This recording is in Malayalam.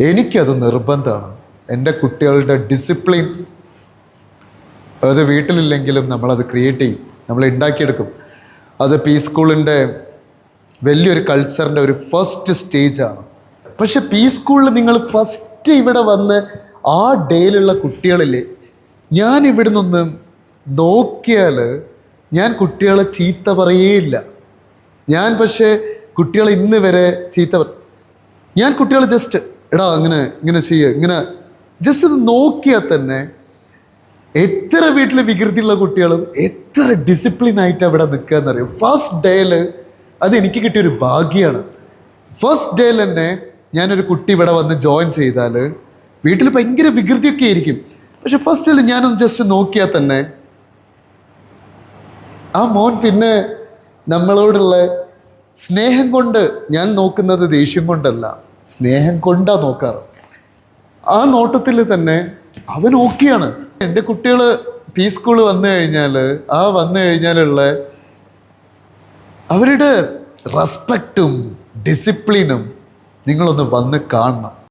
എനിക്കത് നിർബന്ധമാണ്. എൻ്റെ കുട്ടികളുടെ ഡിസിപ്ലിൻ അത് വീട്ടിലില്ലെങ്കിലും നമ്മളത് ക്രിയേറ്റ് ചെയ്യും, നമ്മൾ ഉണ്ടാക്കിയെടുക്കും. അത് പി സ്കൂളിൻ്റെ വലിയൊരു കൾച്ചറിൻ്റെ ഒരു ഫസ്റ്റ് സ്റ്റേജാണ്. പക്ഷെ പി സ്കൂളിൽ നിങ്ങൾ ഫസ്റ്റ് ഇവിടെ വന്ന് ആ ഡേയിലുള്ള കുട്ടികളില്ലേ, ഞാൻ ഇവിടെ നിന്ന് നോക്കിയാൽ ഞാൻ കുട്ടികളെ ചീത്ത പറയേയില്ല. ഞാൻ പക്ഷേ കുട്ടികളെ ഇന്ന് വരെ ഞാൻ കുട്ടികളെ ജസ്റ്റ് എടാ അങ്ങനെ ഇങ്ങനെ ചെയ്യുക, ഇങ്ങനെ ജസ്റ്റ് ഒന്ന് നോക്കിയാൽ തന്നെ എത്ര വീട്ടിൽ വികൃതിയുള്ള കുട്ടികളും എത്ര ഡിസിപ്ലിൻ ആയിട്ട് അവിടെ നിൽക്കുക എന്നറിയും. ഫസ്റ്റ് ഡേയിൽ അത് എനിക്ക് കിട്ടിയൊരു ഭാഗ്യമാണ്. ഫസ്റ്റ് ഡേയിൽ തന്നെ ഞാനൊരു കുട്ടി ഇവിടെ വന്ന് ജോയിൻ ചെയ്താൽ വീട്ടിൽ ഭയങ്കര വികൃതിയൊക്കെ ആയിരിക്കും. പക്ഷെ ഫസ്റ്റ് ഡേയിൽ ഞാനൊന്ന് ജസ്റ്റ് നോക്കിയാൽ തന്നെ ആ മോൻ പിന്നെ നമ്മളോടുള്ള സ്നേഹം കൊണ്ട്, ഞാൻ നോക്കുന്നത് ദേഷ്യം കൊണ്ടല്ല, സ്നേഹം കൊണ്ടാണ് നോക്കാറ്. ആ നോട്ടത്തിൽ തന്നെ അവൻ ഓക്കെയാണ്. എൻ്റെ കുട്ടികൾ പി സ്കൂൾ വന്നു കഴിഞ്ഞാലുള്ള അവരുടെ റെസ്പെക്റ്റും ഡിസിപ്ലിനും നിങ്ങളൊന്ന് വന്ന് കാണണം.